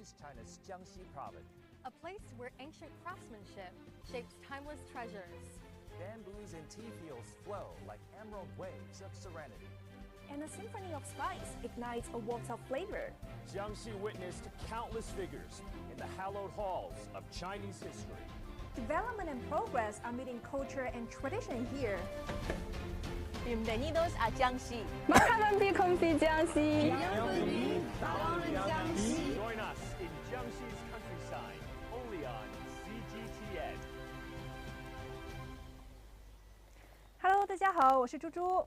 East China's Jiangxi province. A place where ancient craftsmanship shapes timeless treasures. Bamboos and tea fields flow like emerald waves of serenity. And a symphony of spice ignites a waltz of flavor. Jiangxi witnessed countless figures in the hallowed halls of Chinese history. Development and progress are meeting culture and tradition here. Bienvenidos a Jiangxi. مرحبا بكم في جيانسي. Join us in Jiangxi's countryside, only on CGTN. Hello， 大家好，我是猪猪。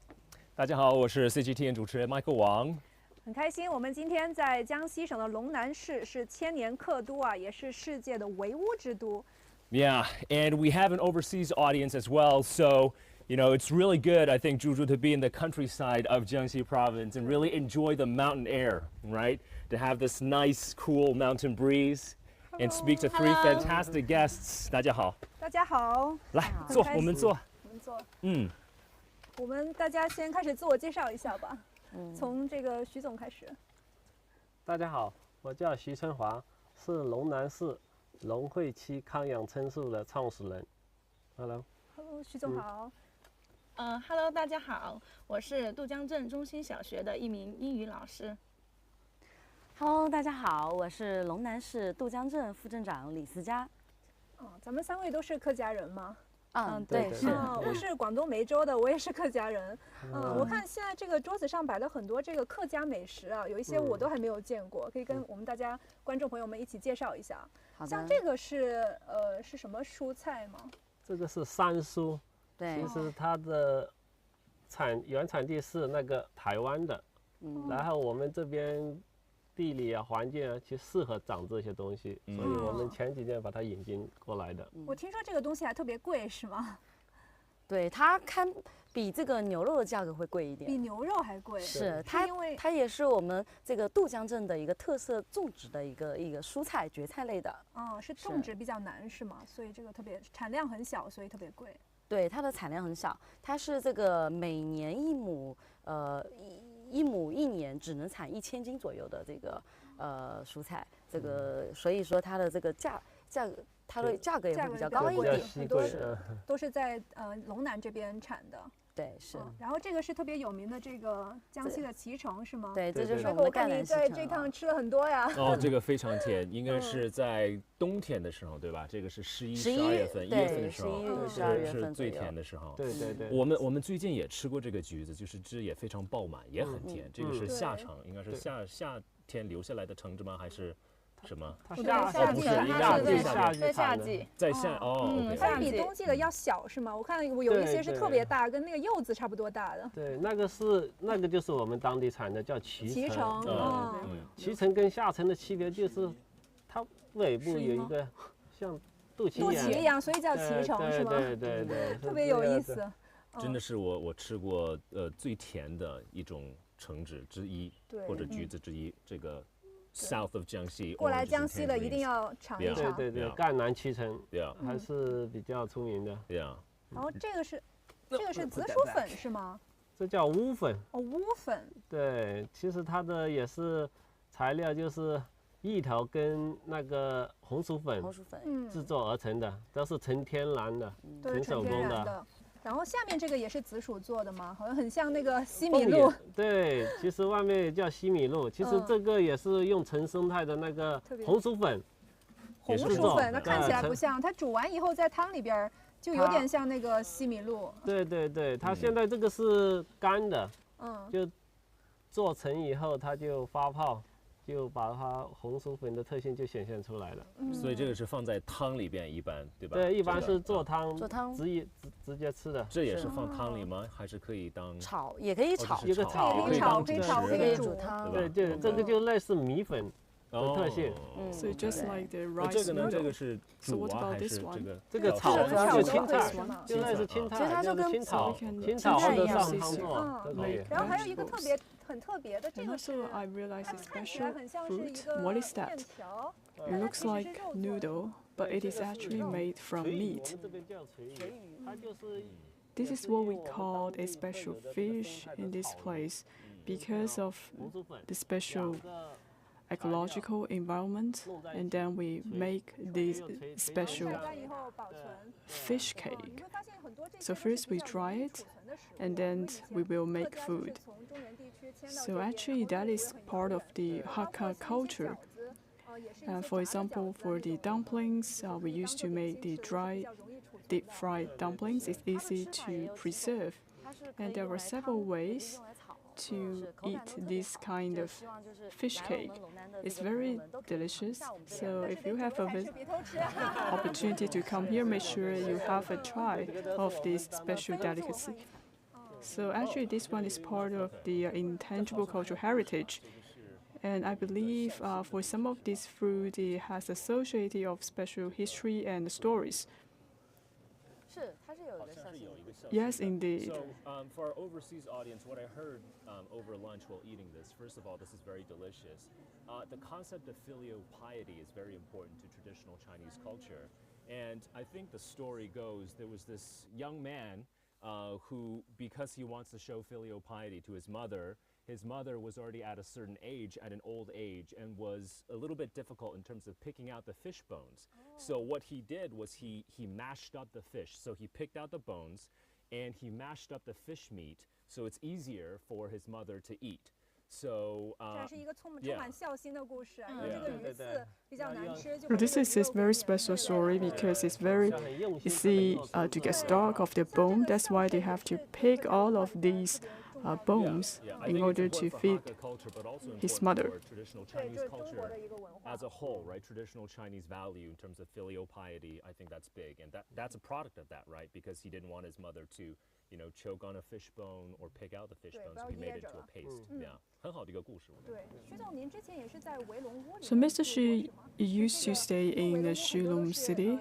大家好，我是 CGTN 主持人 Michael 王。很开心，我们今天在江西省的龙南市，是千年客都啊，也是世界的唯物之都。Yeah, and we have an overseas audience as well, so you know it's really good, I think, Zhuzhu, to be in the countryside of Jiangxi province and really enjoy the mountain air, right? To have this nice, cool mountain breeze and speak to three fantastic guests. 大家好，大家好，来坐，我们坐。我们坐。我们大家先开始自我介绍一下吧。从这个徐总开始。大家好，我叫徐春华，是龙南市龙汇区康养村宿的创始人。Hello， 徐总好。Hello， 大家好，我是渡江镇中心小学的一名英语老师。Hello， 大家好，我是龙南市渡江镇副镇长李思佳。咱们三位都是客家人吗？对，是。我是广东梅州的，我也是客家人。我看现在这个桌子上摆了很多这个客家美食啊，有一些我都还没有见过，可以跟我们大家观众朋友们一起介绍一下。像这个是什么蔬菜吗？这个是山蔬，对，其实它的原产地是那个台湾的，然后我们这边地理啊、环境啊，其实适合长这些东西，所以我们前几年把它引进过来的。我听说这个东西还特别贵，是吗？对，它比这个牛肉的价格会贵一点，比牛肉还贵。是它也是我们这个渡江镇的一个特色种植的一个蔬菜蕨菜类的。是种植比较难是吗？所以这个特别产量很小，所以特别贵。对，它的产量很小，它是这个每年一亩一年只能产1000斤左右的这个蔬菜，这个所以说它的这个它的价格也会比较高一点，都是在龙南这边产的。对，是。然后这个是特别有名的这个江西的脐橙是吗？对，这就是我们的赣南脐橙。我看你在这趟吃了很多呀。这个非常甜，应该是在冬天的时候，对吧？这个是11、12月份，1月份的时候，11、12月份是最甜的时候。对。我们最近也吃过这个橘子，就是汁也非常爆满，也很甜。这个是夏橙，应该是夏天留下来的橙子吗？还是？什么？不是，夏季在夏它比冬季的要小是吗？我看有一些是特别大，跟那个柚子差不多大的。对，那个就是我们当地产的，叫脐橙。脐橙跟夏橙的区别就是它尾部有一个像肚脐一样，所以叫脐橙是吗？对，特别有意思。真的是我吃过最甜的一种橙子之一，或者橘子之一，这个。South of Jiangxi， 过来江西的一定要尝一尝。对，赣南脐橙还是比较出名的。然后这个是紫薯粉是吗？这叫乌粉。乌粉。对，其实它的也是材料就是芋头跟那个红薯粉制作而成的，都是纯天然的，纯手工的。然后下面这个也是紫薯做的吗？好像很像那个西米露。对，其实外面也叫西米露，其实这个也是用纯生态的那个红薯粉。红薯粉，那看起来不像，它煮完以后在汤里边就有点像那个西米露。对，它现在这个是干的，就做成以后它就发泡。就把它红薯粉的特性就显现出来了，所以这个是放在汤里边一般，对吧？对，一般是做汤直接吃的。这也是放汤里吗？还是可以当炒？也可以炒，一个炒可以煮汤。对，这个就类似米粉的特性。So just like the rice 这个呢？这个是煮啊还是这个炒就青菜，就类似青菜，其实它就跟清炒或者上汤做都可以。然后还有一个很特别的，这个是 I realized a special fruit. What is that? It looks like noodle, but it is actually made from meat. This is what we call a special fish in this place because of the special ecological environment, and then we make this special fish cake. So first we dry it, and then we will make food. So actually that is part of the Hakka culture. For example, for the dumplings, we used to make the dry deep-fried dumplings. It's easy to preserve. And there were several ways to eat this kind of fish cake. It's very delicious. So if you have an opportunity to come here, make sure you have a try of this special delicacy. So actually this one is part of the intangible cultural heritage. And I believe for some of this food, it has associated of special history and stories. Yes, indeed. So for our overseas audience, what I heard over lunch while eating this, first of all, this is very delicious. The concept of filial piety is very important to traditional Chinese culture. And I think the story goes, there was this young man who, because he wants to show filial piety to his mother was already at a certain age, at an old age, and was a little bit difficult in terms of picking out the fish bones. So what he did was he mashed up the fish. So he picked out the bones, and he mashed up the fish meat, so it's easier for his mother to eat. So this is a very special story because it's very easy to get stock of the bone. That's why they have to pick all of these bones in order to feed his mother. Traditional Chinese culture as a whole, right? Traditional Chinese value in terms of filial piety, I think that's big, and that's a product of that, right? Because he didn't want his mother to, you know, choke on a fish bone or pick out the fish bone, so he made it into a paste. Yeah, 很好的一个故事。So Mr. Xu used to stay in the Shilong city,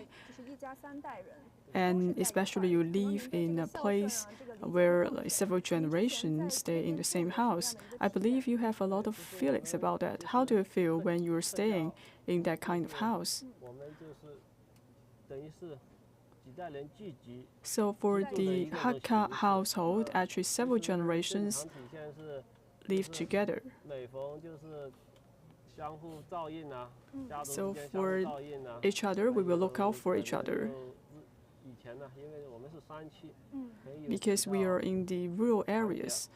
and especially you live in a place where like, several generations stay in the same house. I believe you have a lot of feelings about that. How do you feel when you're staying in that kind of house? So for the Hakka household, actually several generations live together. So for each other, we will look out for each other. Because we are in the rural areas,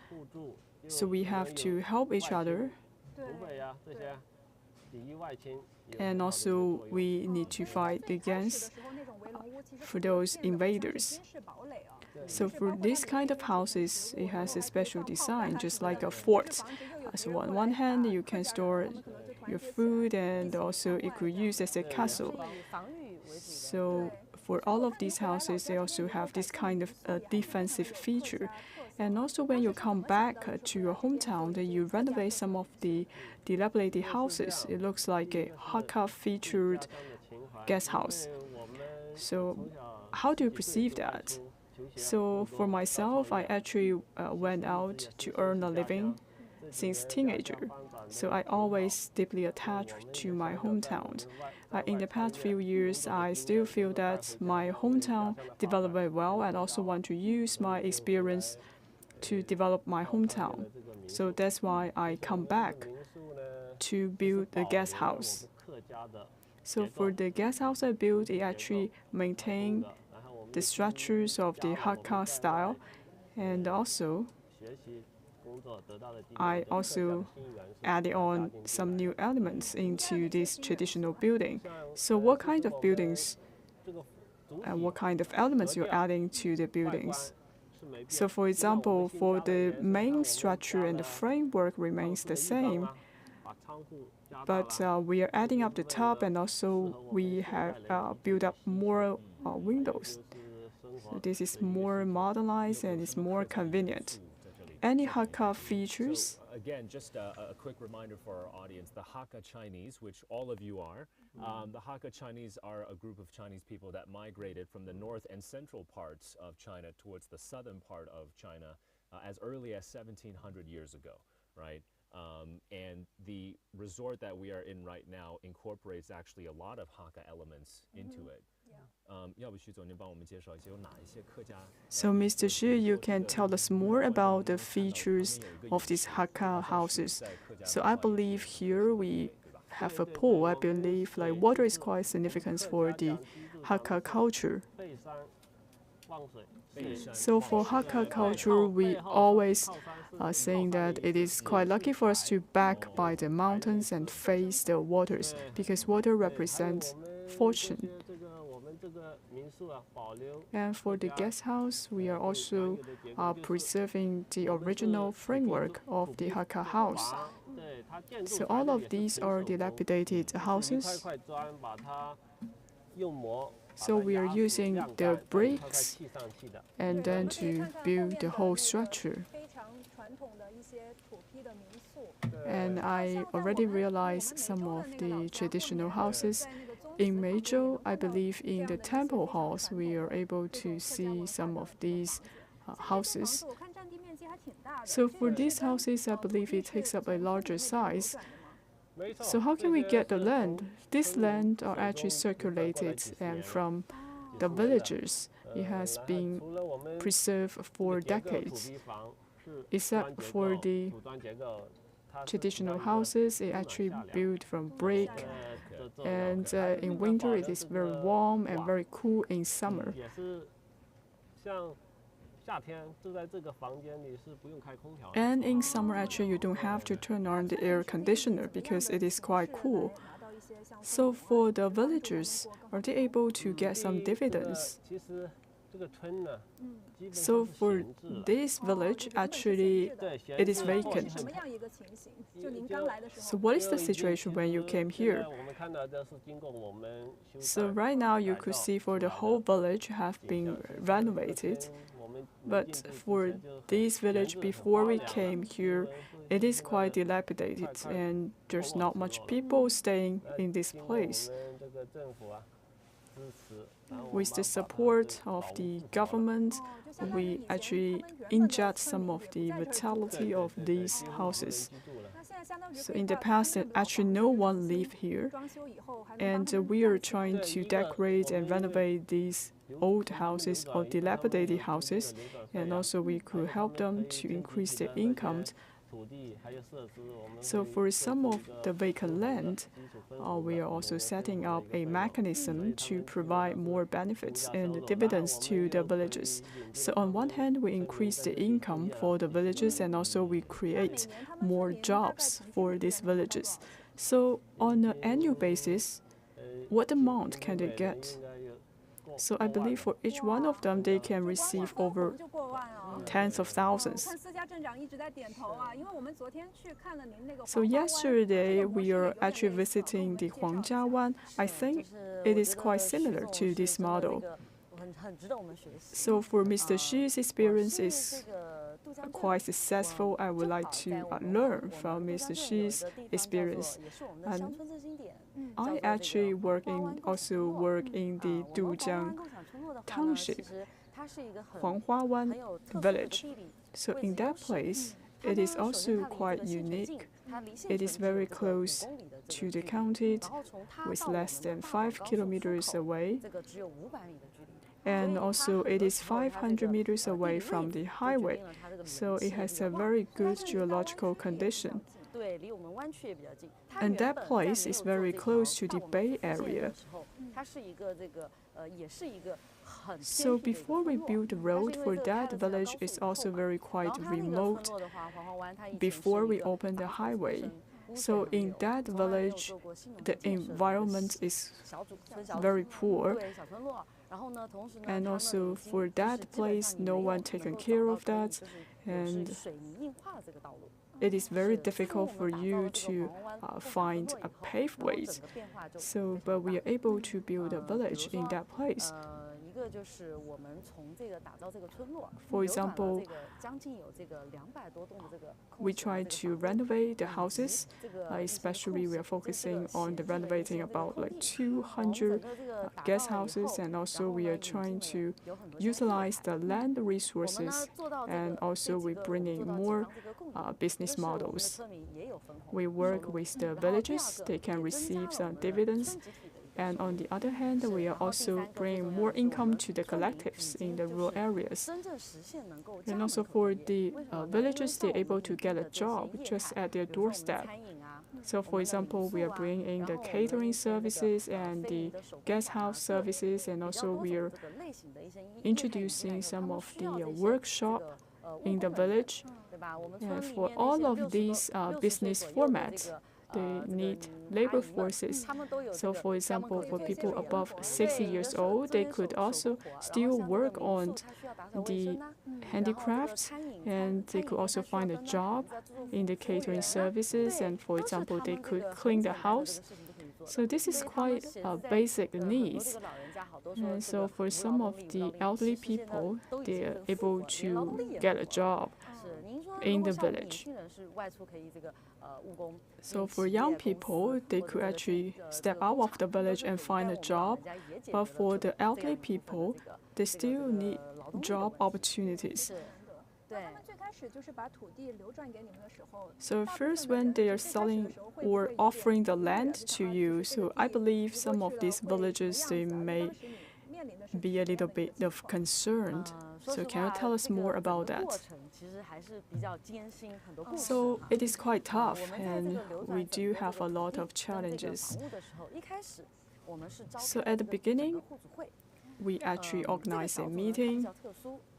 so we have to help each other. And also we need to fight against for those invaders. So for this kind of houses, it has a special design, just like a fort. So on one hand, you can store your food, and also it could use as a castle. So for all of these houses, they also have this kind of defensive feature. And also when you come back to your hometown, then you renovate some of the dilapidated houses. It looks like a Hakka-featured guest house. So how do you perceive that? So for myself, I actually went out to earn a living since teenager. So I always deeply attached to my hometown. In the past few years, I still feel that my hometown developed very well, and also want to use my experience to develop my hometown. So that's why I come back to build the guest house. So for the guest house I built, it actually maintained the structures of the Hakka style, and also I also added on some new elements into this traditional building. So what kind of buildings and what kind of elements you're adding to the buildings? So for example, for the main structure and the framework remains the same, but we are adding up the top, and also we have built up more windows. So this is more modernized and it's more convenient. Any Hakka features? Again, just a quick reminder for our audience, the Hakka Chinese, which all of you are, the Hakka Chinese are a group of Chinese people that migrated from the north and central parts of China towards the southern part of China as early as 1700 years ago, right? And the resort that we are in right now incorporates actually a lot of Hakka elements into it. So, Mr. Xu, you can tell us more about the features of these Hakka houses. So I believe here we have a pool. I believe like water is quite significant for the Hakka culture. So for Hakka culture, we always are saying that it is quite lucky for us to back by the mountains and face the waters, because water represents fortune. And for the guest house, we are also preserving the original framework of the Hakka house. So all of these are dilapidated houses. So we are using the bricks and then to build the whole structure. And I already realized some of the traditional houses. In Meizhou, I believe in the temple halls, we are able to see some of these houses. So for these houses, I believe it takes up a larger size. So how can we get the land? This land are actually circulated and from the villagers. It has been preserved for decades. Except for the traditional houses, it actually built from brick. And in winter, it is very warm and very cool in summer. And in summer, actually, you don't have to turn on the air conditioner because it is quite cool. So for the villagers, are they able to get some dividends? So for this village, actually, it is vacant. So what is the situation when you came here? So right now, you could see for the whole village have been renovated. But for this village, before we came here, it is quite dilapidated and there's not much people staying in this place. With the support of the government, we actually inject some of the vitality of these houses. So in the past, actually no one lived here, and we are trying to decorate and renovate these old houses or dilapidated houses, and also we could help them to increase their income. So for some of the vacant land, we are also setting up a mechanism to provide more benefits and dividends to the villages. So on one hand, we increase the income for the villages and also we create more jobs for these villages. So on an annual basis, what amount can they get? So I believe for each one of them, they can receive over tens of thousands. So yesterday, we are actually visiting the Huangjiawan. I think it is quite similar to this model. So for Mr. Xi's experience is quite successful. I would like to learn from Mr. Xi's experience. And I actually also work in the Dujiang Township, Huanghuawan village. So in that place, it is also quite unique. It is very close to the county, with less than 5 kilometers away. And also it is 500 meters away from the highway, so it has a very good geological condition. And that place is very close to the Bay Area. So before we build the road for that village, is also very quite remote before we open the highway. So in that village, the environment is very poor. And also for that place, no one taken care of that, and it is very difficult for you to find a paved way. So, but we are able to build a village in that place. For example, we try to renovate the houses, especially we are focusing on the renovating about like 200 guest houses, and also we are trying to utilize the land resources, and also we bring in more business models. We work with the villages, they can receive some dividends. And on the other hand, we are also bringing more income to the collectives in the rural areas. And also for the villagers, they're able to get a job just at their doorstep. So, for example, we are bringing in the catering services and the guest house services, and also we are introducing some of the workshop in the village. And for all of these business formats, they need labor forces. So, for example, for people above 60 years old, they could also still work on the handicrafts, and they could also find a job in the catering services, and for example, they could clean the house. So this is quite basic needs. And so for some of the elderly people, they are able to get a job in the village. So for young people, they could actually step out of the village and find a job. But for the elderly people, they still need job opportunities. So first, when they are selling or offering the land to you, so I believe some of these villages, they may be a little bit of concerned. So can you tell us more about that? So it is quite tough, and we do have a lot of challenges. So at the beginning, we actually organize a meeting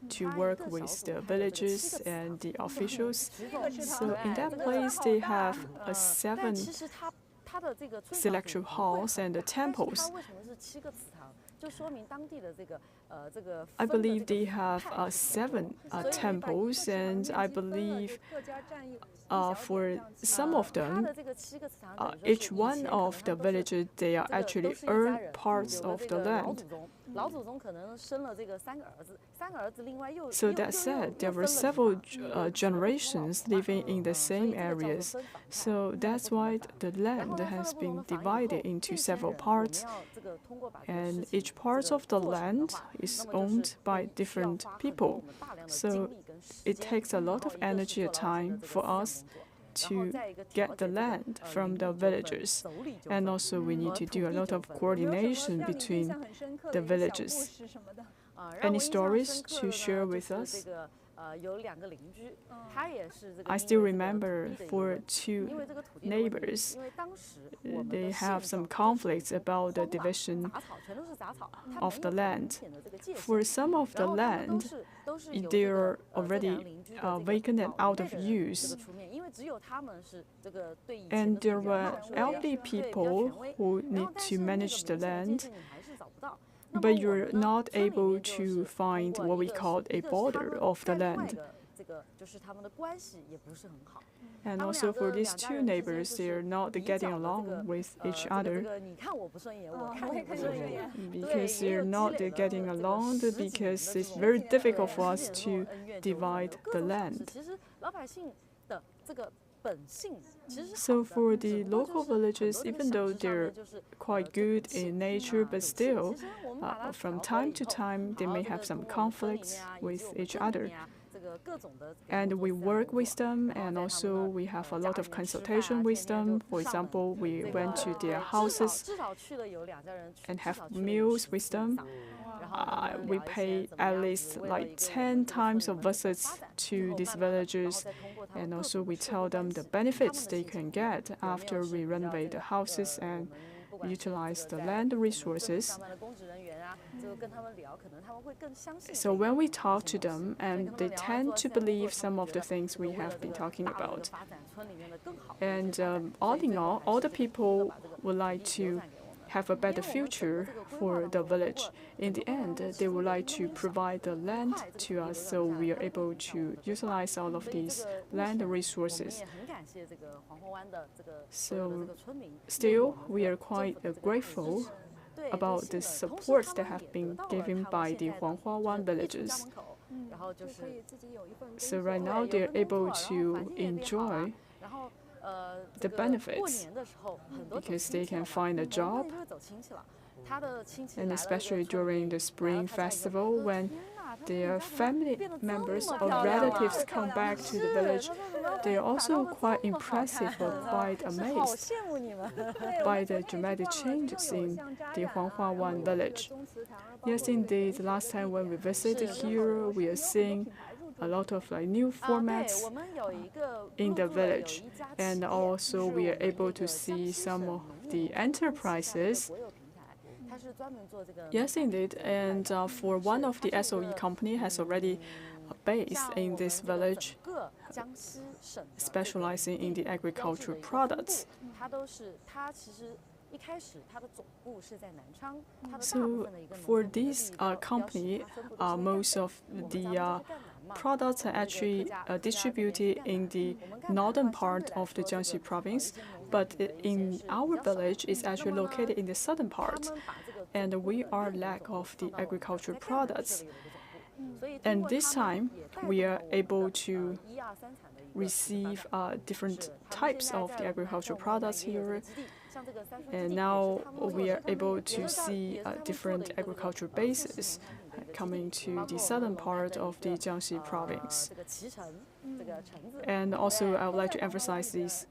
to work with the villagers and the officials. So in that place, they have 7 selection halls and the temples. I believe they have 7 temples, and I believe for some of them, each one of the villages, they are actually earn parts of the land. So that said, there were several generations living in the same areas. So that's why the land has been divided into several parts, and each part of the land is owned by different people. So it takes a lot of energy and time for us to get the land from the villagers. And also we need to do a lot of coordination between the villages. Any stories to share with us? I still remember for 2 neighbors, they have some conflicts about the division of the land. For some of the land, they are already vacant and out of use. And there were elderly people who need to manage the land, but you're not able to find what we call a border of the land. And also for these 2 neighbors, they're not getting along with each other because they're not getting along because it's very difficult for us to divide the land. So for the local villages, even though they're quite good in nature, but still, from time to time, they may have some conflicts with each other. And we work with them, and also we have a lot of consultation with them. For example, we went to their houses and have meals with them. We pay at least like 10 times of visits to these villagers, and also we tell them the benefits they can get after we renovate the houses and utilize the land resources. So when we talk to them, and they tend to believe some of the things we have been talking about. And all in all the people would like to have a better future for the village. In the end, they would like to provide the land to us so we are able to utilize all of these land resources. So still, we are quite grateful about the support that have been given by the Huanghua villages. So right now, they're able to enjoy the benefits because they can find a job, and especially during the Spring Festival when their family members or relatives come back to the village, they are also quite impressive or quite amazed by the dramatic changes in the Huanghua village. Yes, indeed, last time when we visited here, we are seeing a lot of like new 对， formats 我们有一个 in 入 the 驻了有 village, 一家企 and 业， also 是 we 我 are 们 able 这 to 个 see 江西 some 省 of 农 the 业公司下的一个 enterprises. 国有平台，它是专门做这个 Yes, indeed. And for one of the 它是一 SOE 个 company has already based 像 in 我 this 们这个 village, 整个江西省的这个 specializing in the 地标志 agricultural 的一个分布 products. 它其实一开始它的总部是在南昌，它的大 So 部分的一个农 for 业的 this 地标识 company, 它分布的是在赣 most 北 of 我们 the 咱们就是赣南嘛 products are 我们这个 actually 客家这边 distributed 是赣 in 南 the 我们赣南的 northern 话相 part 对来 of the 说这 Jiangxi 个 province, 一些农 but 产品的一些 in 是 our 比较少的 village is 那 actually 么呢 located in the southern 他 part, 们把这个 and 总部 we 的 are 赣南 lack 总部 of the 放到我们 agricultural 在赣南这 products. 里有一个总部，所以 And 通过 this 他们 time, 也带 we 动 are 了我们 able 的 to 1、2、3产的一个 receive 发展。 different 是他们 types 现在 of 在 the 我们 agricultural 在我们 products 也有这个 here, 基地，像这个三双基 and 地也是 now 他们做 we 的， are able 也 to 是他 see 也是他们做的 different 一个这个 agricultural 自制 bases 农产品的一个基 coming 地， to 包 the 括我们 southern 龙南 part 的 of 一 the 个 Jiangxi province. 这个脐橙，这个橙子， And also, I would like to 在 emphasize this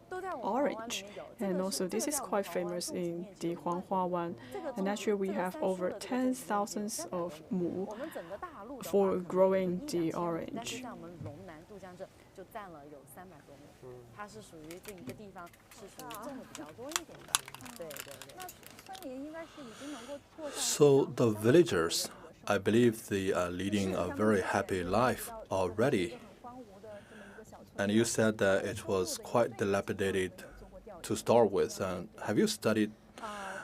都在我们黄湾里 orange. 面有。这 And 个 also, 是这 this 个 is 在我们 quite 黄湾 famous 种植 in 面 the 积5万 Huanghua one. 这个 And 种 actually, we 这个 have 三叔 over 的这个种植面积有 10,000 300 of 多亩 mu 我们整个大陆的话 for 可能有 growing 1、2 the 千亩，但是 orange. 在我们龙南渡江镇就占了有300多亩，它是属于这一个地方是属于种的比较多一点的。对对对。那村民应该是已经能够过上 So the villagers, I believe they are leading a very happy life already. 很荒芜的这么一个小村。 And you said that it was quite dilapidated to start with. And have you studied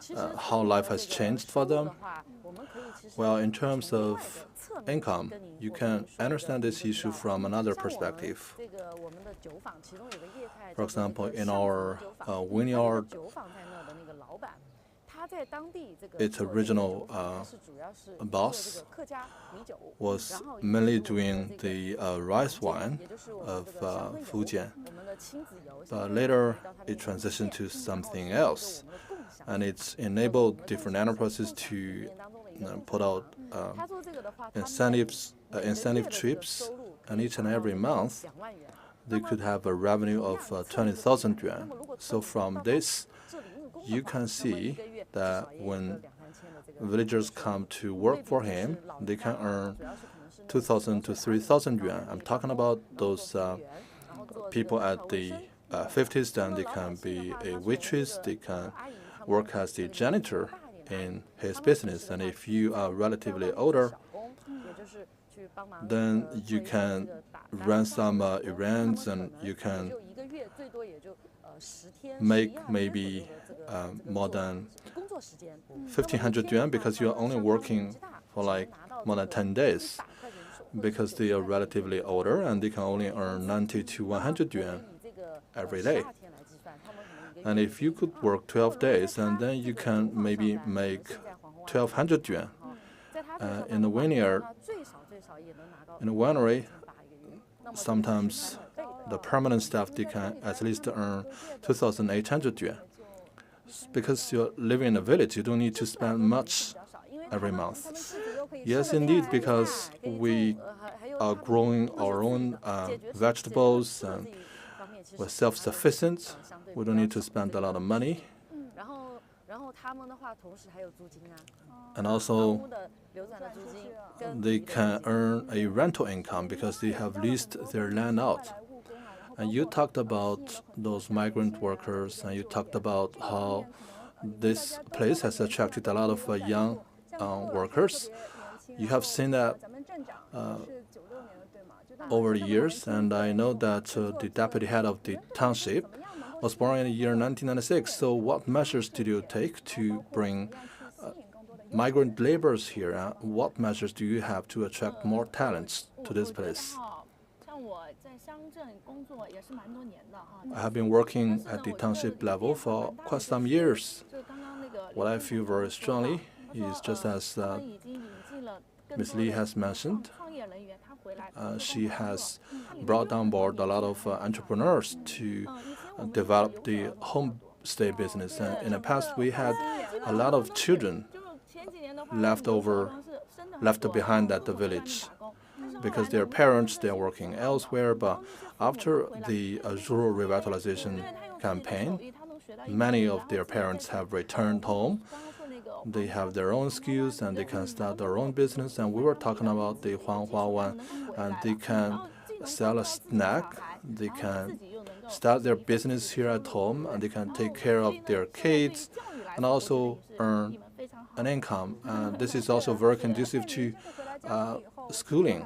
其实 how life has changed for 收入 them? 的话我们可以其实 Well, in terms 从另 of 外的侧面 income, 跟您 you 做 can 您说的 understand this 一个 issue 比较 from another 像我们 perspective. 这个我们的酒坊其中有个业态 For 叫做 example, 那个 in 巷子 our 酒坊 vineyard, 酒坊在那儿的那个老板，他在当地这个 its 做这个 original 酒坊他是主要是做 boss 这个客家米酒， was 然后 mainly 以及我们 doing 的这个 the rice wine 也就是我们 of 这个香椿油 Fujian. 我们的亲子油， But 香椿油 later, 到它的 it 那个 transitioned to 店 something 然后 else. 是我们的共享 And 的 it's enabled different enterprises to put out 他做这个的话，他们 incentives, 每个月的 incentive 这个 trips, 收入 and 可以 each 达 and 到 every 这个 month 2万元。 they could have a revenue of 20,000 yuan. So from this, 这里务工 you 的话 can 那么一 see 个月至 that 少也有个 when 2、3千的这个 villagers come to work for him, they can earn 2,000 to 3,000 yuan. I'm talking about those people at the 50s, then they can be a waitress, they can work as the janitor in his business. And if you are relatively older, then you can run some errands and you can make maybe more than 1,500 yuan because you are only working for like more than 10 days because they are relatively older and they can only earn 90 to 100 yuan every day. And if you could work 12 days, and then you can maybe make 1,200 yuan. In the vineyard, in the winery, sometimes the permanent staff, they can at least earn 2,800 yuan. Because you're living in a village, you don't need to spend much every month. Yes, indeed, because we are growing our own vegetables and we're self-sufficient. We don't need to spend a lot of money. And also, they can earn a rental income because they have leased their land out. And you talked about those migrant workers, and you talked about how this place has attracted a lot of young workers. You have seen that over the years, and I know that the deputy head of the township was born in the year 1996. So what measures did you take to bring migrant laborers here? What measures do you have to attract more talents to this place? I have been working at the township level for quite some years. What I feel very strongly is just as Ms. Lee has mentioned, she has brought on board a lot of entrepreneurs to develop the homestay business. And in the past, we had a lot of children left behind at the village because their parents, they're working elsewhere. But after the rural revitalization campaign, many of their parents have returned home they have their own skills and they can start their own business. And we were talking about the Huanghua one, and they can sell a snack, they can start their business here at home, and they can take care of their kids and also earn an income. And this is also very conducive to schooling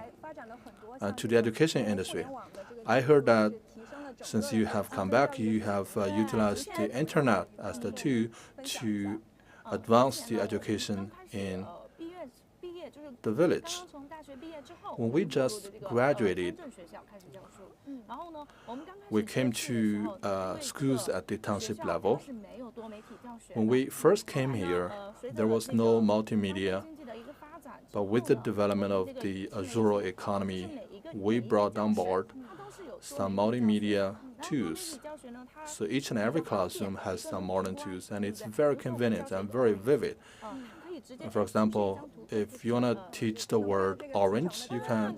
and to the education industry. I heard that since you have come back, you have utilized the internet as the tool to advance the education in the village. When we just graduated, we came to schools at the township level. When we first came here, there was no multimedia, but with the development of the rural economy, we brought on board some multimedia tools. So each and every classroom has some modern tools, and it's very convenient and very vivid. For example, if you want to teach the word orange, you can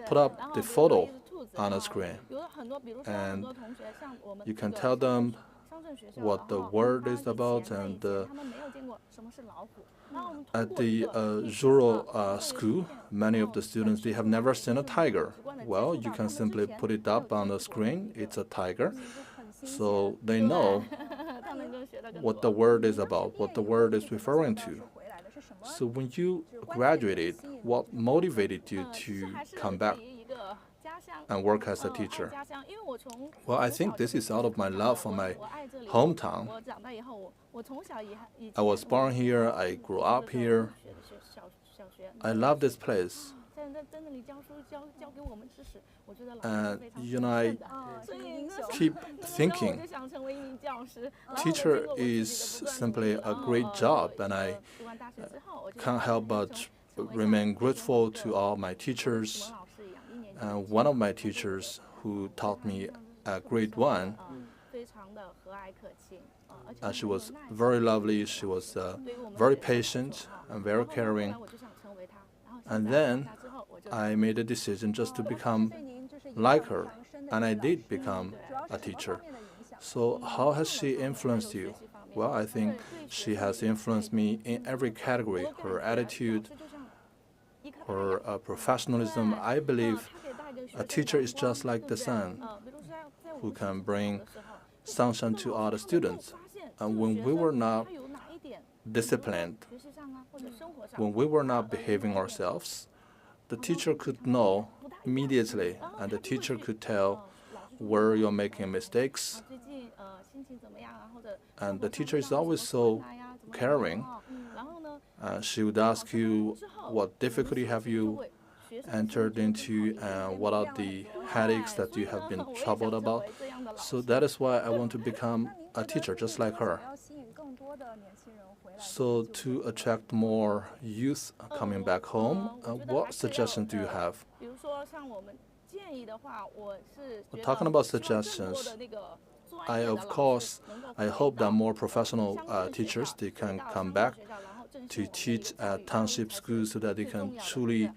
put up the photo on a screen, and you can tell them what the word is about. And at the rural school, many of the students, they have never seen a tiger. Well, you can simply put it up on the screen. It's a tiger. So they know what the word is about, what the word is referring to. So when you graduated, what motivated you to come back and work as a teacher? Well, I think this is out of my love for my hometown. I was born here, I grew up here. I love this place. And I keep thinking, teacher is simply a great job, and I can't help but remain grateful to all my teachers. And one of my teachers who taught me at grade 1, she was very lovely, she was very patient and very caring. And then I made a decision just to become like her, and I did become a teacher. So how has she influenced you? Well, I think she has influenced me in every category. Her attitude, her professionalism. I believe a teacher is just like the sun, who can bring sunshine to all the students. And when we were not disciplined, when we were not behaving ourselves, the teacher could know immediately, and the teacher could tell where you're making mistakes. And the teacher is always so caring. She would ask you, what difficulty have you entered into, and what are the headaches that you have been troubled about? So that is why I want to become a teacher, just like her. So to attract more youth coming back home, what suggestions do you have? Talking about suggestions, I hope that more professional teachers, they can come back to teach at township schools so that they can truly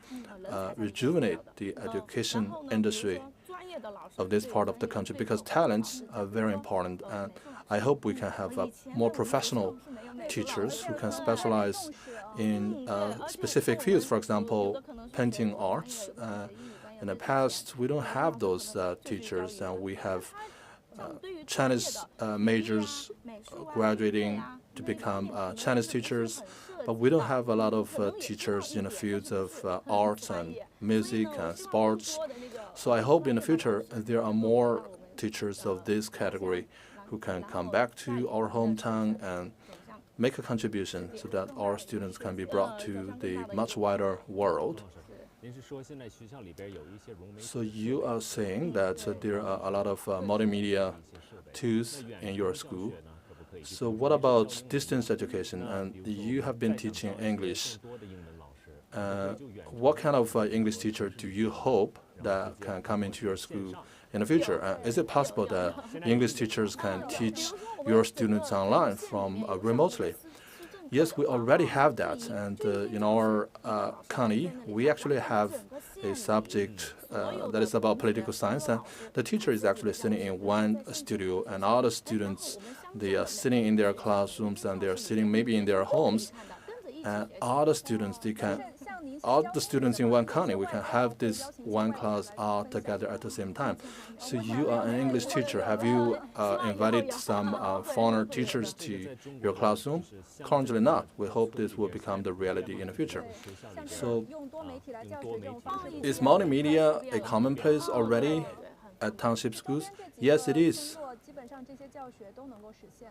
rejuvenate the education industry of this part of the country, because talents are very important. And I hope we can have more professional teachers who can specialize in specific fields, for example, painting arts. In the past, we don't have those teachers, and we have Chinese majors graduating to become Chinese teachers, but we don't have a lot of teachers in the fields of arts and music and sports. So I hope in the future there are more teachers of this category who can come back to our hometown and make a contribution so that our students can be brought to the much wider world. So you are saying that there are a lot of multimedia tools in your school. So what about distance education? And you have been teaching English. What kind of English teacher do you hope that can come into your school in the future? Is it possible that English teachers can teach your students online from remotely? Yes, we already have that, and in our county, we actually have a subject that is about political science, and the teacher is actually sitting in one studio, and all the students, they are sitting in their classrooms, and they are sitting maybe in their homes, and all the students, all the students in one county, we can have this one class all together at the same time. So you are an English teacher. Have you invited some foreigner teachers to your classroom? Currently not. We hope this will become the reality in the future. So is multimedia a commonplace already at township schools? Yes, it is.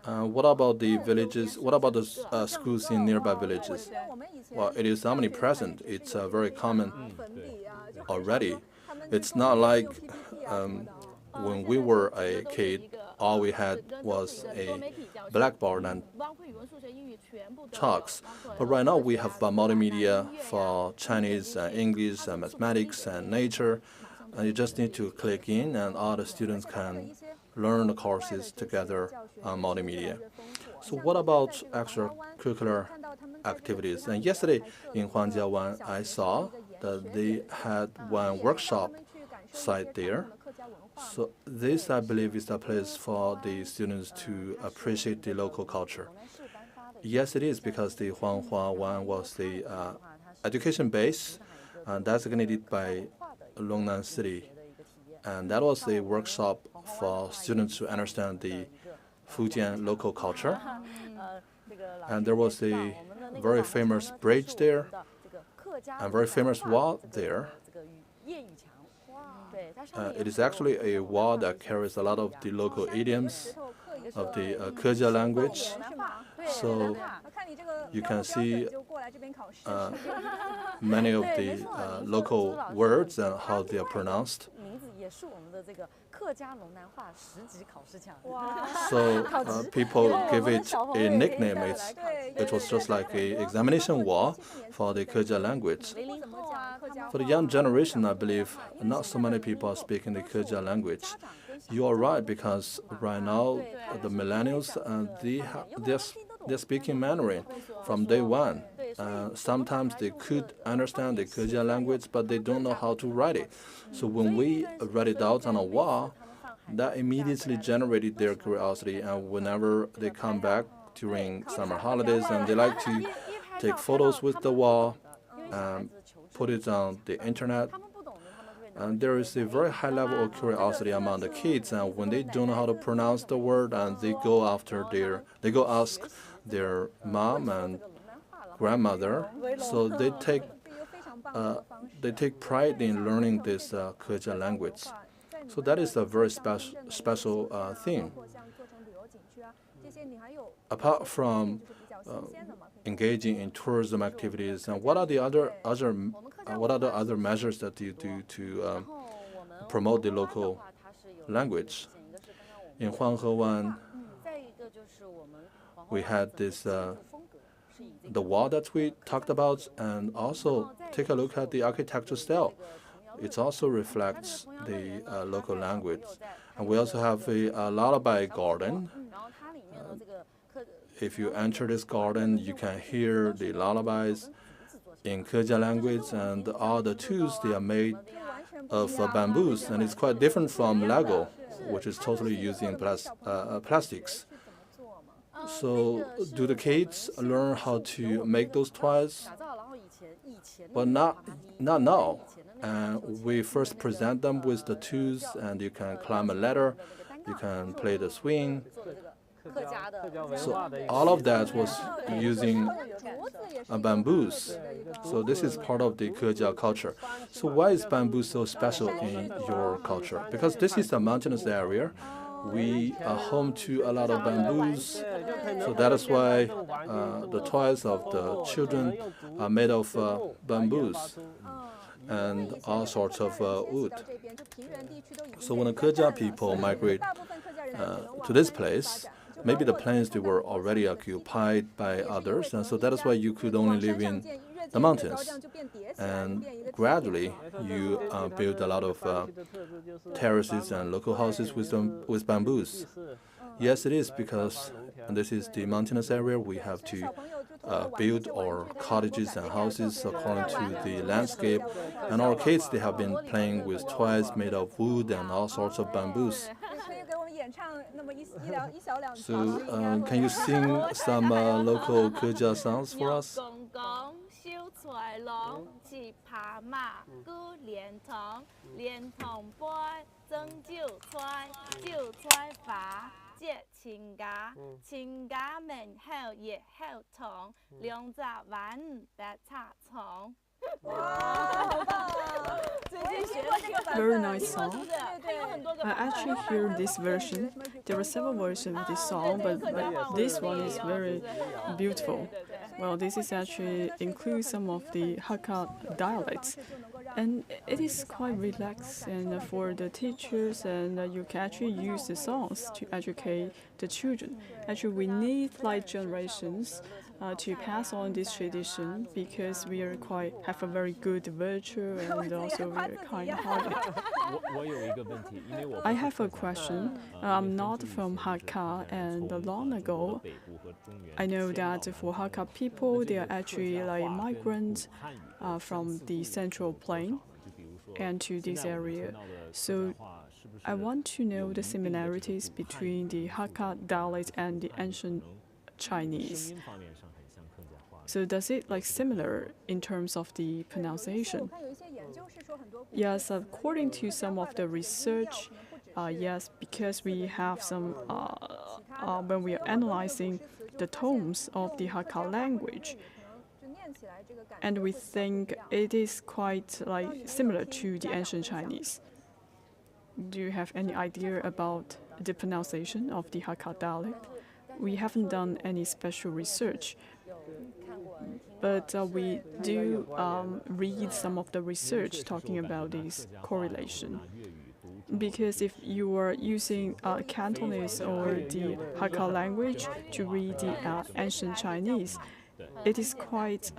What about the villages? What about the schools in nearby villages? Well, it is omnipresent. It's very common already. It's not like when we were a kid, all we had was a blackboard and chalks. But right now we have multimedia for Chinese, English, mathematics, and nature. And you just need to click in, and all the students can learn the courses together on multimedia. So what about extracurricular activities? And yesterday in Huangjiawan, I saw that they had one workshop site there. So this, I believe, is a place for the students to appreciate the local culture. Yes, it is, because the Huanghua one was the education base designated by Longnan City. And that was a workshop for students to understand the Fujian local culture. And there was a very famous bridge there, and very famous wall there. It is actually a wall that carries a lot of the local idioms of the Kejia language. So you can see many of the local words and how they are pronounced. So people give it a nickname. It was just like an examination wall for the Kejia language. For the young generation, I believe not so many people are speaking the Kejia language. You are right, because right now the millennials, they're speaking Mandarin from day one. Sometimes they could understand the Kejia language, but they don't know how to write it. So when we write it out on a wall, that immediately generated their curiosity. And whenever they come back during summer holidays, and they like to take photos with the wall and put it on the internet. And there is a very high level of curiosity among the kids, and when they don't know how to pronounce the word, and they go ask their mom and grandmother. So they take pride in learning this Kejia language. So that is a very special thing. Apart from engaging in tourism activities, and what are the other measures that you do to promote the local language? In Huanghewan, we had this the wall that we talked about, and also take a look at the architectural style. It also reflects the local language. And we also have a lullaby garden. If you enter this garden, you can hear the lullabies in Kejia language, and all the tools, they are made of bamboos, and it's quite different from Lego, which is totally using plastics. So do the kids learn how to make those toys? Well, not now. We first present them with the tools, and you can climb a ladder, you can play the swing. So all of that was using bamboos. So this is part of the Kejia culture. So why is bamboo so special in your culture? Because this is a mountainous area. We are home to a lot of bamboos. So that is why the toys of the children are made of bamboos and all sorts of wood. So when the Kejia people migrate to this place, maybe the plains, they were already occupied by others, and so that is why you could only live in the mountains. And gradually, you build a lot of terraces and local houses with bamboos. Yes, it is, because this is the mountainous area. We have to build our cottages and houses according to the landscape. And our kids, they have been playing with toys made of wood and all sorts of bamboos. So can you sing some local Keja songs for us? 小菜郎，一拍马，鼓连同，连同杯，蒸酒菜，酒菜花，接亲家，亲家门后也后同，两只碗白茶葱。哇，好棒啊！最近学了这个版本 Very nice song. 它有很多个 I 版本。 actually hear this version. There are several versions of this song, but this one is very beautiful. Well, this is actually includes some of the Hakka dialects, and it is quite relaxed. And for the teachers, and you can actually use the songs to educate the children. Actually, we need like generations to pass on this tradition because we are quite have a very good virtue and also we are kind-hearted. I have a question. I'm not from Hakka, and long ago, I know that for Hakka people, they are actually like migrants from the central plain and to this area. So I want to know the similarities between the Hakka dialect and the ancient Chinese. So does it like similar in terms of the pronunciation? Yes, according to some of the research, yes, because we have some, when we are analyzing the tones of the Hakka language, and we think it is quite like similar to the ancient Chinese. Do you have any idea about the pronunciation of the Hakka dialect? We haven't done any special research, but we do read some of the research talking about this correlation. Because if you are using Cantonese or the Hakka language to read the ancient Chinese, it is quite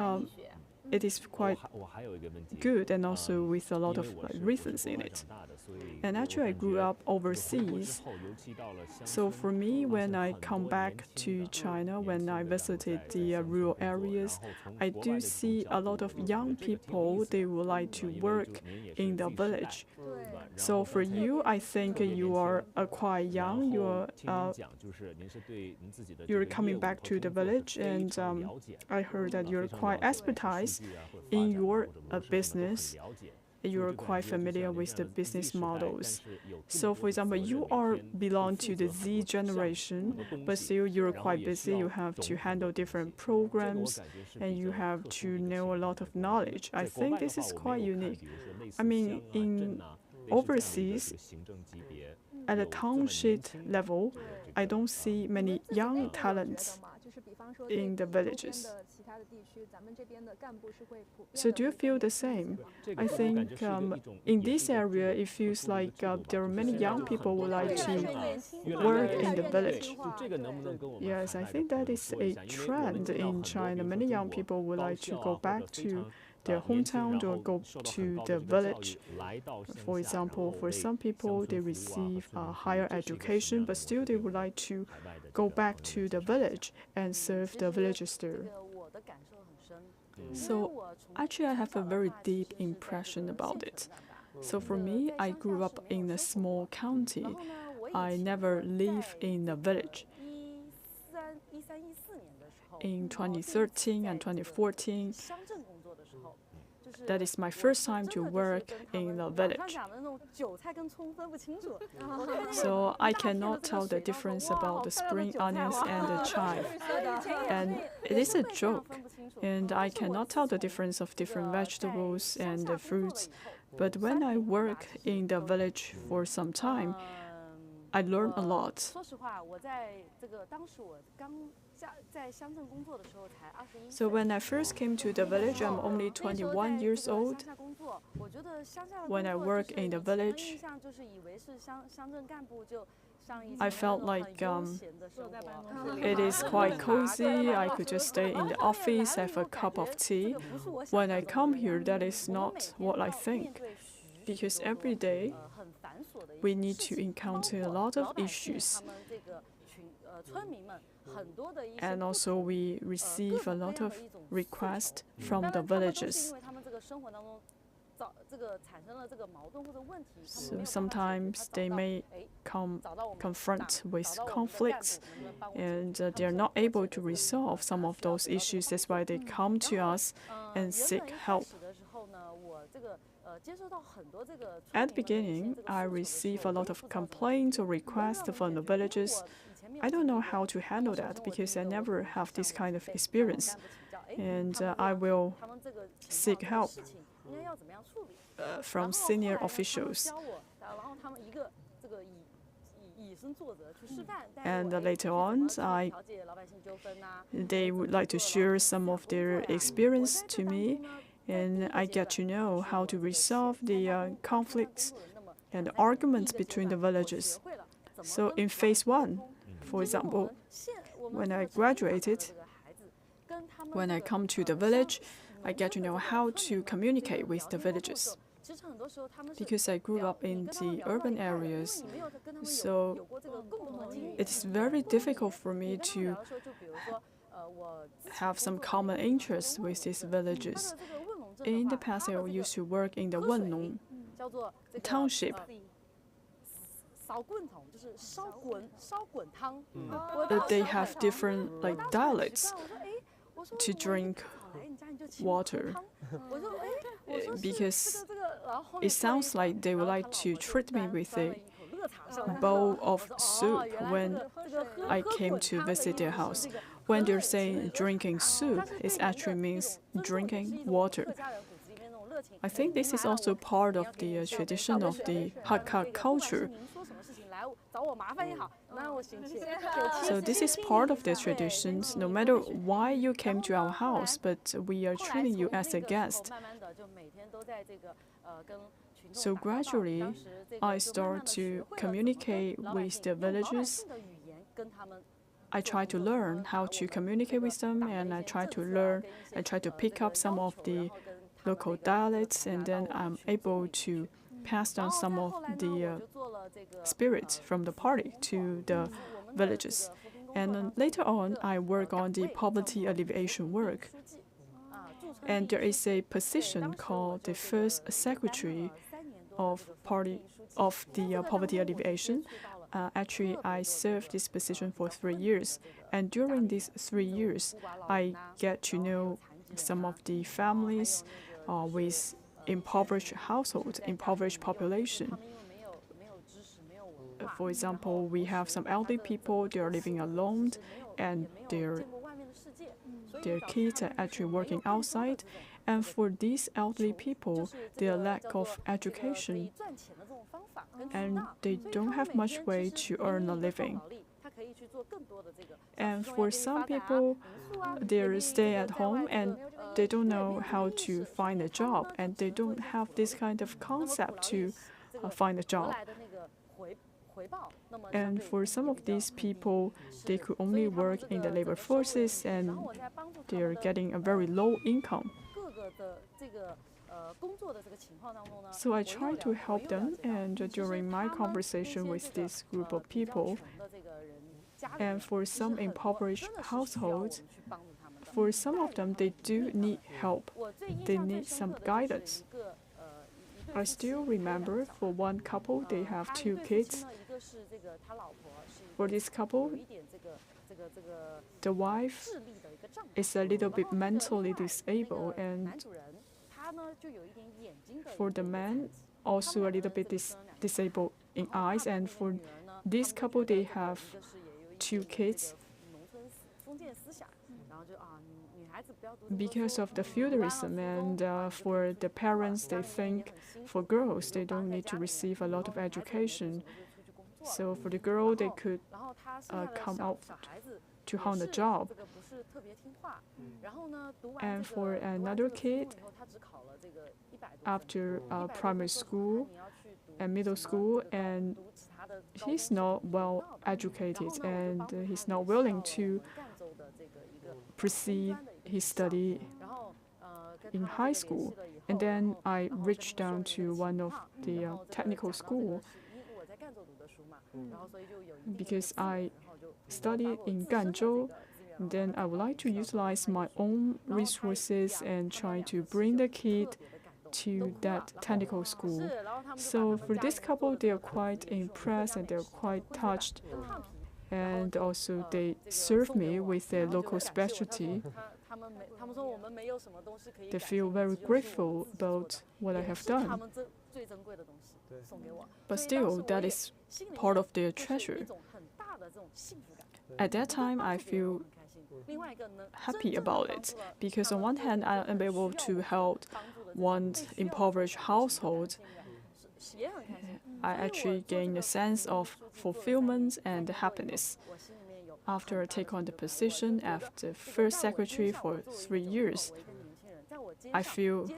good and also with a lot of reasons in it. And actually, I grew up overseas. So for me, when I come back to China, when I visited the rural areas, I do see a lot of young people, they would like to work in the village. So for you, I think you are quite young. You're coming back to the village, and I heard that you're quite expertise in your business. You're quite familiar with the business models. So for example, you belong to the Z generation, but still you're quite busy. You have to handle different programs and you have to know a lot of knowledge. I think this is quite unique. I mean, in overseas, at a township level, I don't see many young talents in the villages. So do you feel the same? I think in this area, it feels like there are many young people who would like to work in the village. Yes, I think that is a trend in China. Many young people would like to go back to their hometown or go to the village. For example, for some people, they receive higher education, but still they would like to go back to the village and serve the villagers there. So actually, I have a very deep impression about it. So for me, I grew up in a small county. I never lived in a village. In 2013 and 2014, that is my first time to work in a village. So I cannot tell the difference about the spring onions and the chive. And it is a joke. And I cannot tell the difference of different vegetables and the fruits. But when I work in the village for some time, I learn a lot. So when I first came to the village, I'm only 21 years old. When I work in the village, I felt like it is quite cozy. I could just stay in the office, have a cup of tea. When I come here, that is not what I think. Because every day, we need to encounter a lot of issues. And also we receive a lot of requests from the villagers. So sometimes they may confront with conflicts, and they're not able to resolve some of those issues. That's why they come to us and seek help. At the beginning, I received a lot of complaints or requests from the villagers. I don't know how to handle that because I never have this kind of experience, and I will seek help from senior officials. And later on, they would like to share some of their experience to me, and I get to know how to resolve the conflicts and arguments between the villagers. So in phase 1, for example, when I graduated, when I come to the village, I get to know how to communicate with the villagers. Because I grew up in the urban areas, so it's very difficult for me to have some common interests with these villagers. In the past, I used to work in the Wennong township. They have different dialects to drink water, because it sounds like they would like to treat me with a bowl of soup when I came to visit their house. When they're saying drinking soup, it actually means drinking water. I think this is also part of the tradition of the Hakka culture. So this is part of the traditions, no matter why you came to our house, but we are treating you as a guest. So gradually, I start to communicate with the villagers. I try to learn how to communicate with them, and I try to pick up some of the local dialects, and then I'm able to pass down some of the spirits from the party to the villagers. And then later on, I work on the poverty alleviation work. And there is a position called the first secretary of the poverty alleviation. Actually, I served this position for 3 years. And during these 3 years, I get to know some of the families with impoverished households, impoverished population. For example, we have some elderly people, they are living alone, and their kids are actually working outside. And for these elderly people, their lack of education, and they don't have much way to earn a living. And for some people, they stay at home and they don't know how to find a job, and they don't have this kind of concept to find a job. And for some of these people, they could only work in the labor forces, and they're getting a very low income. So I try to help them, and during my conversation with this group of people, and for some impoverished households, for some of them, they do need help. They need some guidance. I still remember for one couple, they have 2 kids. For this couple, the wife is a little bit mentally disabled, and for the man, also a little bit disabled in eyes. And for this couple, they have 2 kids. Because of the feudalism, and for the parents, they think for girls, they don't need to receive a lot of education. So for the girl, they could come out to find a job. And for another kid, after primary school and middle school, and he's not well educated, and he's not willing to proceed his study in high school. And then I reached down to one of the technical school, because I studied in Ganzhou. Then I would like to utilize my own resources and try to bring the kid to that technical school. So for this couple, they are quite impressed and they're quite touched. And also they serve me with their local specialty. They feel very grateful about what I have done. But still, that is part of their treasure. At that time, I feel happy about it because on one hand, I am able to help one impoverished household. I actually gain a sense of fulfillment and happiness. After I take on the position as the first secretary for 3 years, I feel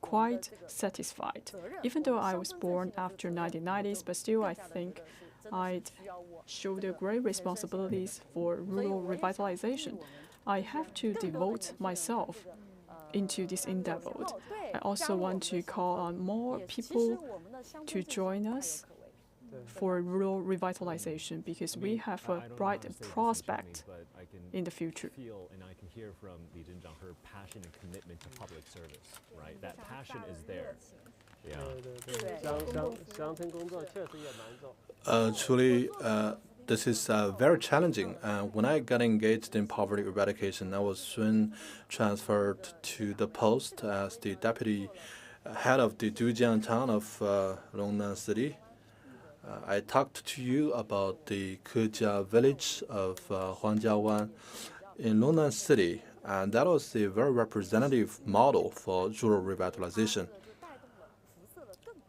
quite satisfied. Even though I was born after 1990s, but still I think I'd shoulder great responsibilities for rural revitalization. I have to devote myself into this endeavor. I also want to call on more people to join us for rural revitalization because we have a bright prospect in the future. And I can hear from Li Zhenjiang her passion and commitment to public service, right? That passion is there. Truly, this is very challenging. When I got engaged in poverty eradication, I was soon transferred to the post as the deputy head of the Dujiang town of Longnan City. I talked to you about the Kejia village of Huangjiawan in Longnan City, and that was a very representative model for rural revitalization.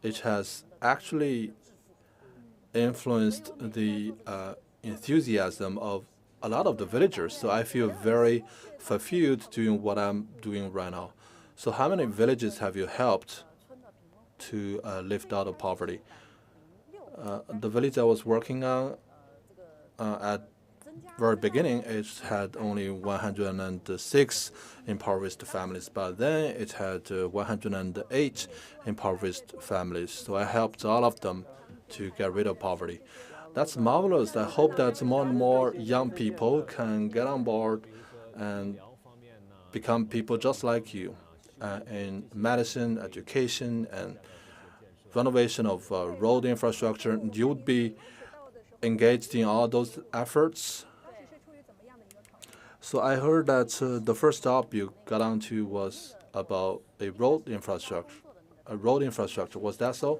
It has actually influenced the enthusiasm of a lot of the villagers, so I feel very fulfilled doing what I'm doing right now. So how many villages have you helped to lift out of poverty? The village I was working on at very beginning, it had only 106 impoverished families, but then it had 108 impoverished families. So I helped all of them to get rid of poverty. That's marvelous. I hope that more and more young people can get on board and become people just like you in medicine, education, and renovation of road infrastructure. You would be engaged in all those efforts. So I heard that the first job you got onto was about a road infrastructure. Was that so?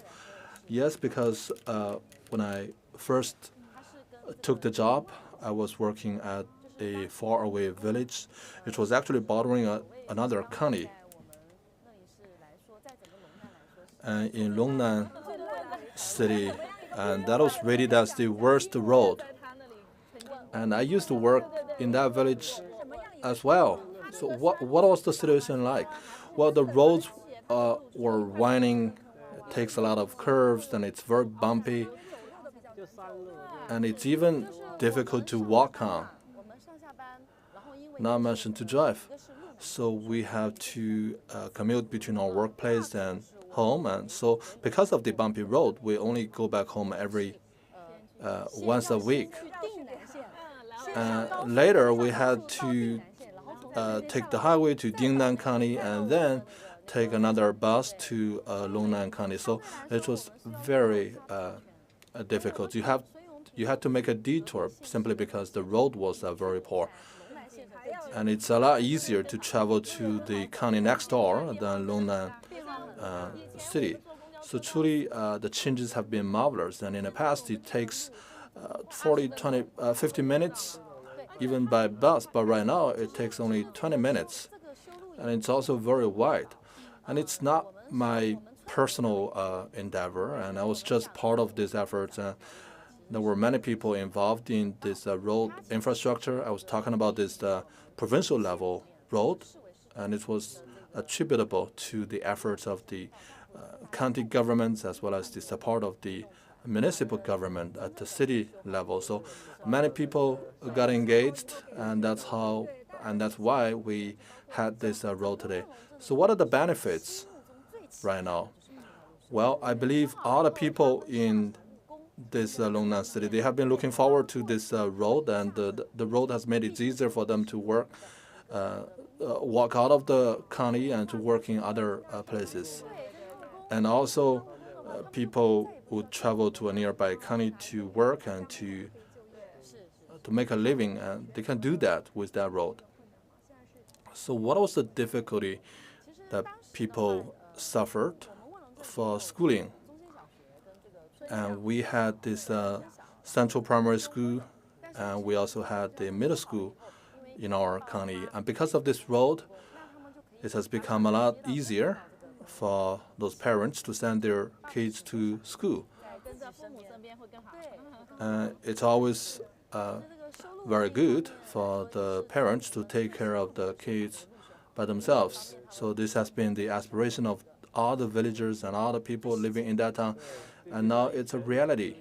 Yes, because when I first took the job, I was working at a faraway village. It was actually bordering another county. In Longnan City, and that was rated as the worst road. And I used to work in that village as well. So what was the situation like? Well, the roads were winding. It takes a lot of curves, and it's very bumpy. And it's even difficult to walk on, not mention to drive. So we have to commute between our workplace and home, and so because of the bumpy road, we only go back home every once a week. Later, we had to take the highway to Dingnan County and then take another bus to Longnan County. So it was very difficult. You had to make a detour simply because the road was very poor. And it's a lot easier to travel to the county next door than Longnan City. So truly, the changes have been marvelous. And in the past, it takes 50 minutes, even by bus. But right now, it takes only 20 minutes. And it's also very wide. And it's not my personal endeavor. And I was just part of this effort. There were many people involved in this road infrastructure. I was talking about this provincial level road, and it was attributable to the efforts of the county governments as well as the support of the municipal government at the city level. So many people got engaged, and that's why we had this road today. So what are the benefits right now? Well, I believe all the people in this Longnan city. They have been looking forward to this road, and the road has made it easier for them to walk out of the county and to work in other places. And also, people would travel to a nearby county to work and to make a living, and they can do that with that road. So what was the difficulty that people suffered for schooling? And we had this central primary school, and we also had the middle school in our county. And because of this road, it has become a lot easier for those parents to send their kids to school. It's always very good for the parents to take care of the kids by themselves. So this has been the aspiration of all the villagers and all the people living in that town, and now it's a reality.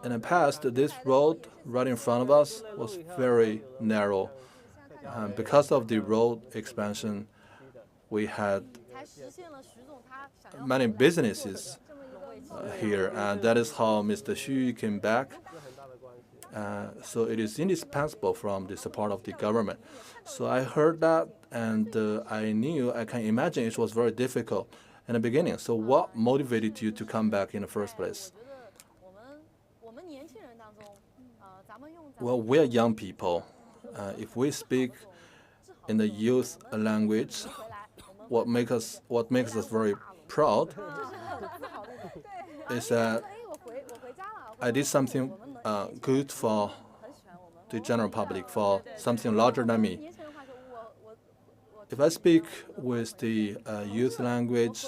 In the past, this road right in front of us was very narrow. Because of the road expansion, we had many businesses here, and that is how Mr. Xu came back. So it is indispensable from the support of the government. So I heard that, and I can imagine it was very difficult in the beginning. So what motivated you to come back in the first place? Well, we are young people. If we speak in the youth language, what makes us very proud is that I did something good for the general public, for something larger than me. If I speak with the youth language,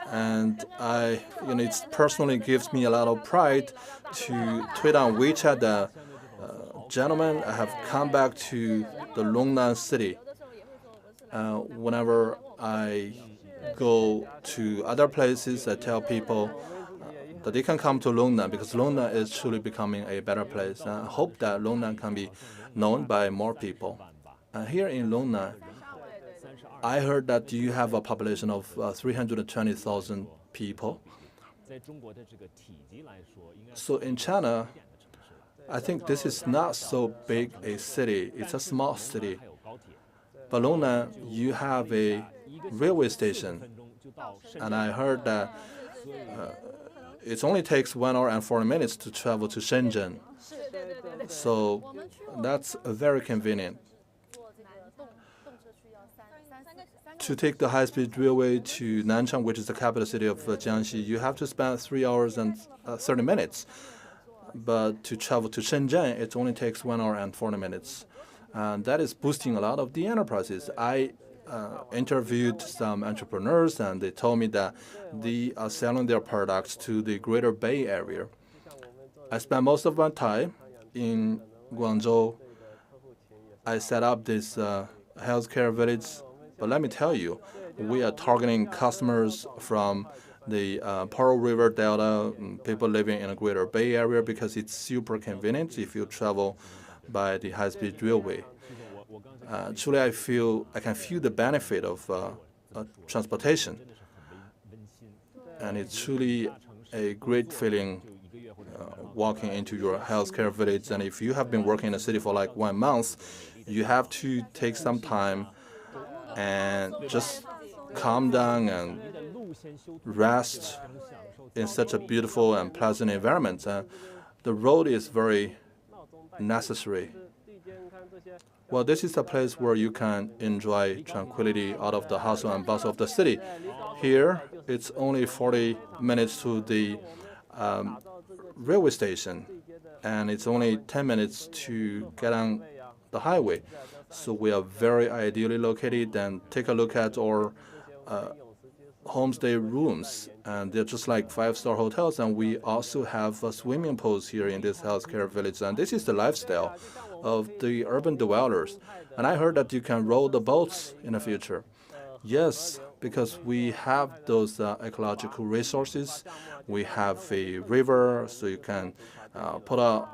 and it personally gives me a lot of pride to tweet on WeChat that, gentlemen, I have come back to the Longnan city. Whenever I go to other places, I tell people that they can come to Longnan because Longnan is truly becoming a better place. And I hope that Longnan can be known by more people. And here in Longnan, I heard that you have a population of 320,000 people. So in China, I think this is not so big a city. It's a small city. But Longnan, you have a railway station. And I heard that it only takes 1 hour and 40 minutes to travel to Shenzhen. So that's very convenient. To take the high-speed railway to Nanchang, which is the capital city of Jiangxi, you have to spend 3 hours and 30 minutes. But to travel to Shenzhen, it only takes 1 hour and 40 minutes. And that is boosting a lot of the enterprises. I interviewed some entrepreneurs, and they told me that they are selling their products to the Greater Bay Area. I spent most of my time in Guangzhou. I set up this healthcare village. But let me tell you, we are targeting customers from the Pearl River Delta, people living in the Greater Bay Area, because it's super convenient if you travel by the high-speed railway. Truly, I can feel the benefit of transportation, and it's truly a great feeling walking into your healthcare village. And if you have been working in the city for like 1 month, you have to take some time and just calm down and rest in such a beautiful and pleasant environment. The road is very necessary. Well, this is a place where you can enjoy tranquility out of the hustle and bustle of the city. Here, it's only 40 minutes to the railway station, and it's only 10 minutes to get on the highway. So we are very ideally located. And take a look at our homestay rooms, and they're just like 5-star hotels. And we also have swimming pools here in this healthcare village. And this is the lifestyle of the urban dwellers. And I heard that you can row the boats in the future. Yes, because we have those ecological resources. We have a river, so you can put out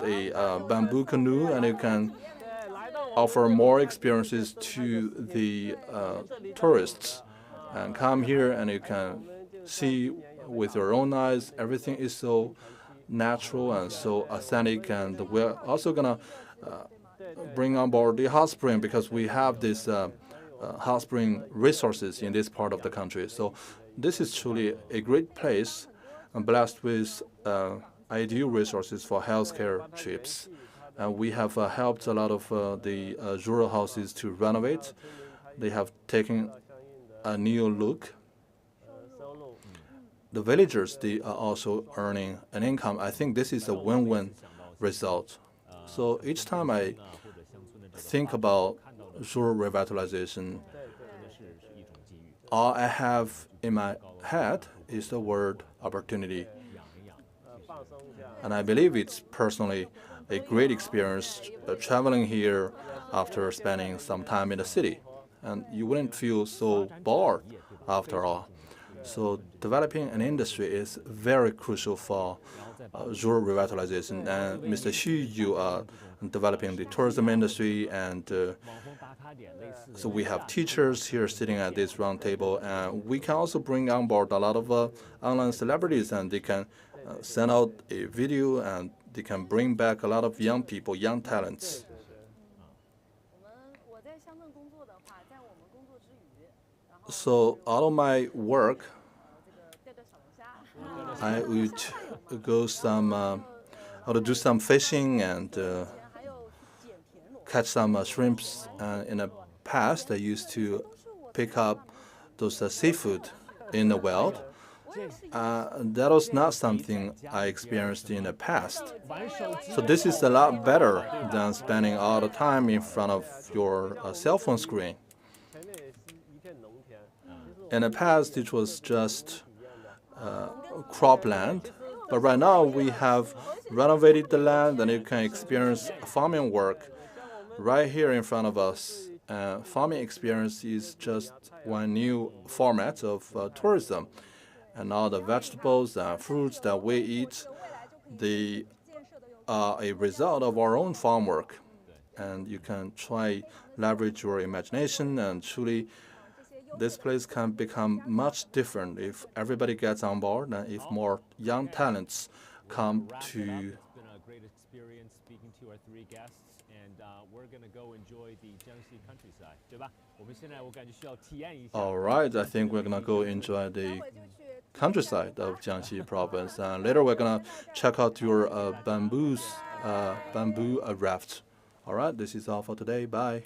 a bamboo canoe, and you can offer more experiences to the tourists, and come here and you can see with your own eyes. Everything is so natural and so authentic, and we're also gonna bring on board the hot spring because we have this hot spring resources in this part of the country. So this is truly a great place, blessed with ideal resources for healthcare trips. We have helped a lot of the rural houses to renovate. They have taken a new look. The villagers, they are also earning an income. I think this is a win-win result. So each time I think about rural revitalization, all I have in my head is the word opportunity. And I believe it's personally a great experience traveling here after spending some time in the city. And you wouldn't feel so bored after all. So developing an industry is very crucial for rural revitalization. And Mr. Xu, you are developing the tourism industry, and so we have teachers here sitting at this round table, and we can also bring on board a lot of online celebrities, and they can send out a video, and they can bring back a lot of young people, young talents. So out of my work, I would go I would do some fishing and catch some shrimps. In the past, I used to pick up those seafood in the wild. That was not something I experienced in the past. So this is a lot better than spending all the time in front of your cell phone screen. In the past, it was just cropland, but right now we have renovated the land, and you can experience farming work right here in front of us. Farming experience is just one new format of tourism, and all the vegetables and fruits that we eat, they are a result of our own farm work. And you can try leverage your imagination, and truly this place can become much different if everybody gets on board and if more young talents come to. It's been a great experience speaking to our three guests, and we're going to go enjoy the Jiangxi countryside, 对吧？我们现在我感觉需要体验一下。 All right, I think we're gonna go enjoy the countryside of Jiangxi province, and later we're gonna check out your bamboo raft. All right, this is all for today. Bye.